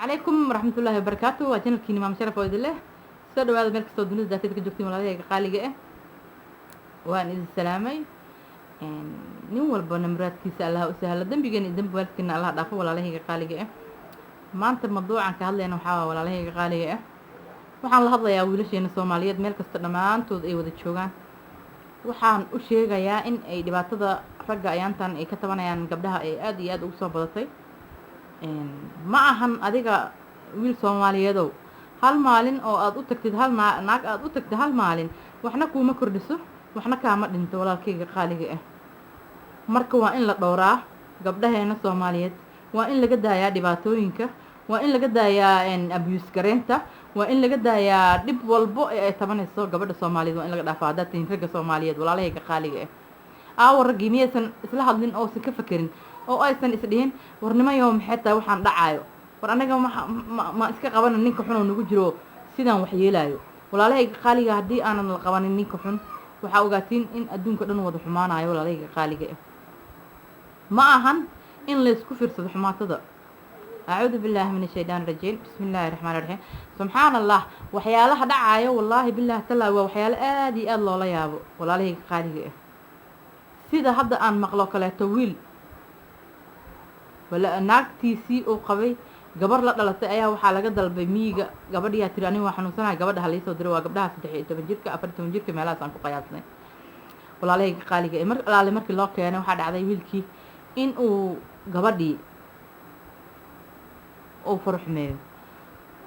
عليكم ورحمة الله وبركاته وجنال كيني مام شرف ويد الله سو هذا ملك سو دنيا ذاتي كجوكتي ولا قاليقه وان إذا سلامي nin walbana muraadkiisa allah u sahlo dambigeena dambi waalidkeena allah dhaafo walaalahayga qaaliga ah maanta mawduucan ka hadlayna waxaa walaalahayga qaaliga ah waxaan la hadlayaa wiilasheena Soomaaliyeed meel kasta dhamaantood ay wada joogaan waxaan u sheegayaa in ay dhibaatada ragga ayaantan ay ka tabanayaan gabdhaha ay aad iyo aad ugu soo badatay ma ahan adiga wiil Soomaaliyeedow hal maalin oo aad u tagtid hal naag aad u tagtid hal maalin waxna kuuma kordhiso waxna kaama dhinto walaalkayga qaaliga ah marka waa in la dhowraa gabdhaheena Soomaaliyeed waa in laga daayaa dhibaatooyinka waa in laga daayaa abuse gareenta waa in laga daayaa dib walbo ay tabanayso gabadha Soomaaliyeed waa in laga dhaafaa dadka ragga Soomaaliyeed walaalahayga qaaliga ah wargi miyaysan isla hadlin oo si ka fakirin oo aysan isdhihin warnimayo maxay tahay waxaan dhacaayo war anaga ma iska qaban ninka xun oo nagu jiro sidaan wax yeelayo walaalahayga qaaliga hadii aanan la qabanin ninka xun waxa ogaatiin in adduunka dhan wada xumaanayo walaalahayga qaaliga ah ما أهن إن لسكو فرصة حماتة أعوذ بالله من الشيطان الرجيم بسم الله الرحمن الرحيم سبحان الله وحيالها دعاية والله بالله تلا وحيال آدي الله لا يابو ولا عليه خالق سيدا هذا أن مقلوق لا طويل ولا ناك تي سي أو قوي قبر لا لا تأيها وحالة قد البميجا قبر يا تراني وحنوسنا قبر ده ليس ودروا قبر ده ستحي تبجيرك أفرت تبجيرك مالا سانكو قياسنا ولا عليه خالق مر على مرك الله كأنه واحد عذي ويلكي in uu gabadhii oo farxmeeyo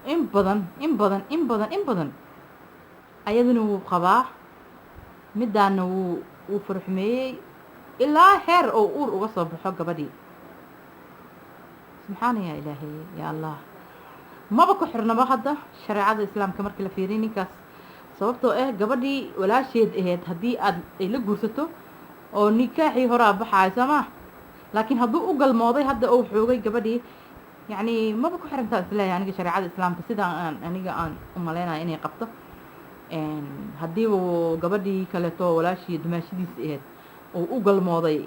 in badan ayaduna wuu qabaa midaana wuu farxmeeyay ilaa heer oo uur uga soo baxo gabadhii subxaana ya ilaahay ya allah maba ku xirnaba hadda shareecada islaamka markii la fiiriyo ninkaas sababtoo ah gabadhii walaasheed ahayd haddii aad ay la guursato oo nikaaxii hore baxaay sama لكن هذو أقل ماضي هذا أو حوجي قبدي يعني ما بكون حرمت أسلحة يعني شريعة الإسلام كسيدا أنا جا أمالنا إني قبضة هدي وقبدي كلتو ولا شيء دمشق دي سئت أو أقل ماضي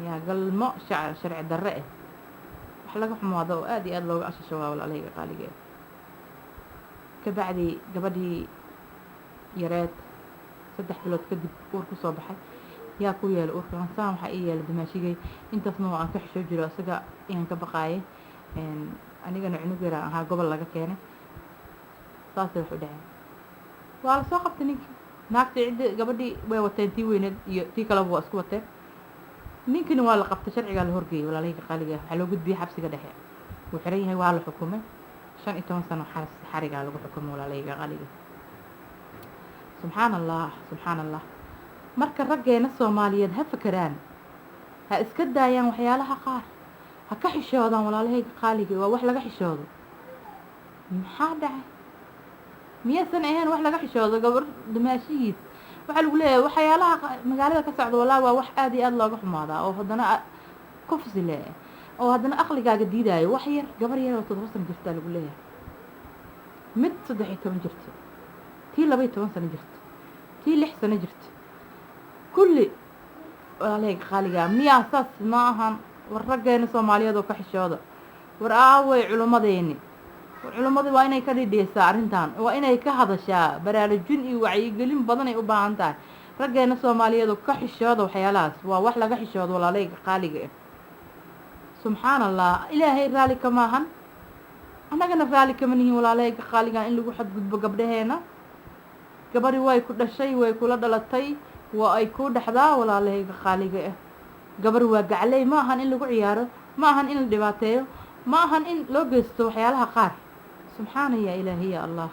يا قل ما شرع الدرائه حلقة حماضة وآدي أدلو عشان شوا ولا عليه قال جاي كبعدي قبدي يرات صدح بلوت كدب وركو صباحي يا كويا الأورك سامحة إيه لدماشيجي أنت صنوع عن كحش وجرا سجى يعني كبقاية أنا جا نعنو جرا ها قبل لقى كينه صار الحداية وعلى ساقب تنيك ناك تعد قبل دي وتين تي وين تي كلام واسكوته ممكن ولا قبت شرعي قال هرجي ولا ليك قال حلو قد بي حبس كده حيل وحريه هو على الحكومة عشان إنتوا سنة حرق على الحكومة ولا ليك قال سبحان الله marka raggeena Soomaaliyeed ha fakaraan ha iska daayaan waxyaalaha qaar ha ka xishoodaan walaalahayga qaaliga waa wax laga xishoodo maxaa dhacay miyaysan ahayn wax laga xishoodo gabar dumaashiis waxa lagu leeyahay waxyaalaha magaalada ka socda walaa waa wax aad iyo aad looga xumaada oo hadana kufsi leh oo hadana aqligaaga diidayo wax yar gabar yar oo 7 sano jirta lagu leeyahay mid 13 jirta tii 12 sano jirta tii 6 sano jirta كل عليك خالقة مياه أساس معهم والرجال الصومالية ذو كحشودة ورأوي علومديني والعلومدي وين يكرر سعرنتان وين يكهذا شاء برالجين وعي قليل بدني وبعنتان رجال الصومالية ذو كحشودة وحيالات ووحلا كحشودة ولا عليك خالقة سبحان الله إلهي ذلك معهم أنا جنا ذلك مني ولا عليك خالقة إن لو حد بقبله هنا كبري واي كل شيء واي كل دلتي وأيكون دحدا ولا عليه خالقه قبر واقع عليه ما هن إن لو عياره ما هن إن دباتيه ما هن إن لو جستو حيالها قار سبحان يا إلهي يا الله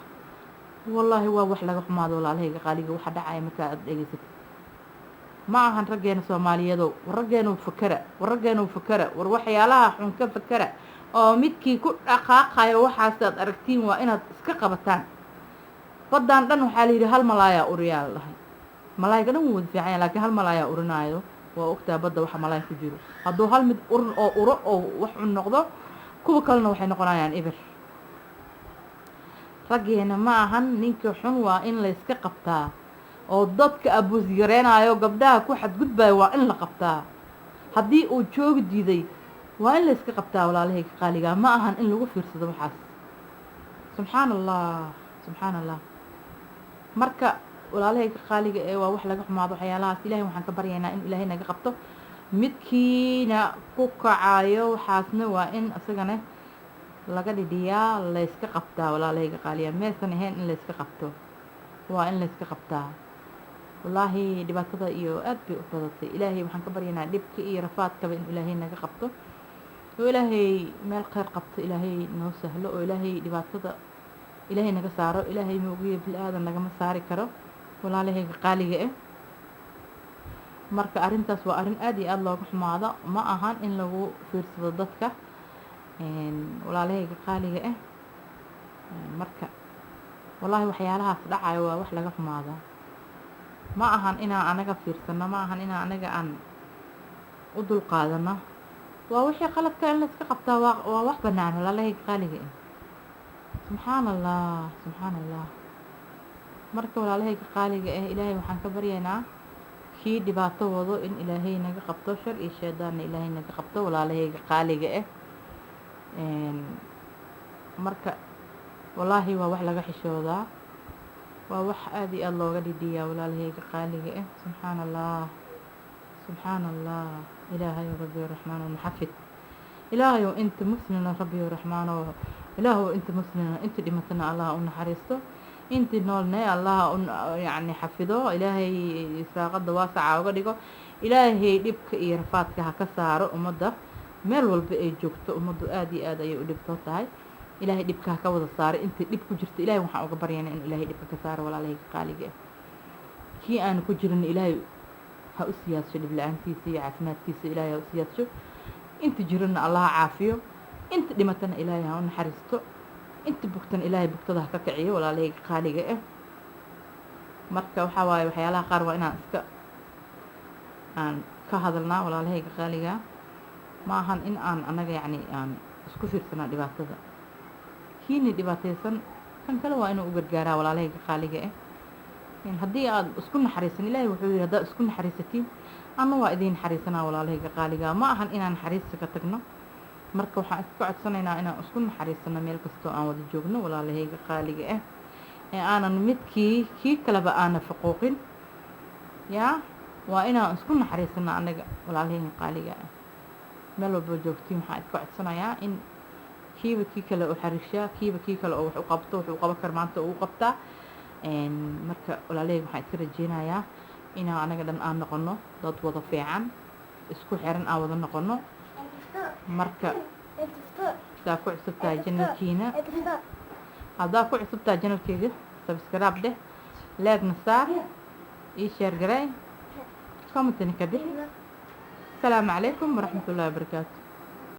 والله هو وحلا حماد ولا عليه خالقه وحد عاي مكان دقيست ما هن رجعنا سومالية دو ورجعنا وفكرة وروحيالها حنك فكرة أو متكي كل أخاق هاي وحاسد أركتين وإنها سكقبتان فضان لأنه حالي هل ملايا أوريال الله ملايك أنا مو في عين لكن هالملايا أورنايو وأكتب بدأ وح ملايك يجرو هذا هالمد أورن أو أورق أو وح النقطة كوب كلنا وحين نقرأ يعني إبر رجعنا معهن نينك حنوا إن ليسك قبتها أو ضدك أبو زيرين عيو قبلها كو حد قد بي وإن لقبتها هدي أو جوج دي waa in la iska qabtaa walaalahayga qaaliga ma ahan in lagu fiirsado waxaas subxaan allah subxaan allah marka walaalahayga qaaliga ee waa wax laga xumaado waxyaalahaas ilaahay waxaan ka baryaynaa in ilaahay naga qabto midkiina ku kacayo waxaasna waa in isagana laga dhidhiyaa layska qabtaa walaalahayga qaaliga meesan ahayn in layska qabto waa in layska qabtaa wallaahi dhibaatada iyo aad bay u badatay ilaahay waxaan ka baryaynaa dhibka iyo rafaadkaba in ilaahay naga qabto oo ilaahay meel khayr qabto ilaahay noo sahlo oo ilaahay dhibaatada ilaahay naga saaro ilaahay moogiyo bil-aadan nagama saari karo walaalahayga qaaliga ah marka arrintaas waa arrin aad iyo aad looga xumaado ma ahan in lagu fiirsado dadka walaalahayga qaaliga ah marka wallaahi waxyaalahaas dhacayo waa wax laga xumaado ma ahan inaan anaga fiirsano ma ahan inaan anaga aan u dulqaadano waa wixii qaladka in layska qabtaa waa wax bannaan walaalahayga qaaliga ah subxaan allah subxaan allah marka walaalahayga qaaliga ah ilaahay waxaan ka baryaynaa kii dhibaato wado in ilaahay naga qabto shar iyo shaydaanna ilaahay naga qabto walaalahayga qaaliga ah marka wallaahi waa wax laga xishoodaa waa wax aad iyo aad looga dhidhiyaa walaalahayga qaaliga ah subxaan allah subxaan allah ilaahayo rabbiyo raxmaano naxafid ilaahayow inta muslina rabbiyo raxmaano ilaahow inta muslina inta dhimatana allah u naxariisto intii noolne allah yacni xafido ilaahay saaqada waasaca uga dhigo ilaahay dhibka iyo rafaadka ha ka saaro ummadda meel walba ay joogto ummaddu aad iyo aad ayay u dhibtoo tahay ilaahay dhibka ha ka wada saaro intay dhib ku jirto ilaahay waxaan uga baryaynaa in ilaahay dhibka ka saaro walaalahayga qaaliga ah kii aanu ku jirin ilaahay ha u siyaadsho dhib la-aantiisa iyo caafimaadkiisa ilaahay ha u siyaadsho inta jirana allah ha caafiyo inta dhimatana ilaahay ha u naxariisto inta bugtana ilaahay bugtada ha ka kiciyo walaalahayga qaaliga ah marka waxaa waaye waxyaalaha qaar waa inaan iska aan ka hadalnaa walaalahayga qaaliga ma ahan in aan anaga yacni aan isku fiirsanaa dhibaatada kiini dhibaataysan kan kale waa inuu u gargaaraa walaalahayga qaaliga ah haddii aad isku naxariisan ilaahay wuxuu yidhi haddaad isku naxariisatiin anna waa idiin naxariisanaa walaalahayga qaaliga ma ahan inaan naxariista ka tagno marka waxaan iska codsanaynaa inaan isku naxariisano meel kastoo aan wada joogno walaalahayga qaaliga ah ee aanan kii kaleba aana faquuqin yaa waa inaan isku naxariisano anaga walaalahayga qaaliga ah meel walba joogtiin waxaan iska codsanayaa in kiiba kii kale u xariishaa kiiba kii kale oo wax u qabto wuxuu qaban kara maanta uu qabtaa marka walaalahayga waxaan iska rajeynayaa inaan anaga dhan aan noqono dad wada fiican isku xiran aan wada noqono marka haddaa ku cusubtahay janalkiina haddaa ku cusubtahay janalkeyga sabskaraab dheh leegna saar ii sheer garay commentna ka bixi asalaamu calaykum waraxmatullaahi wabarakaatu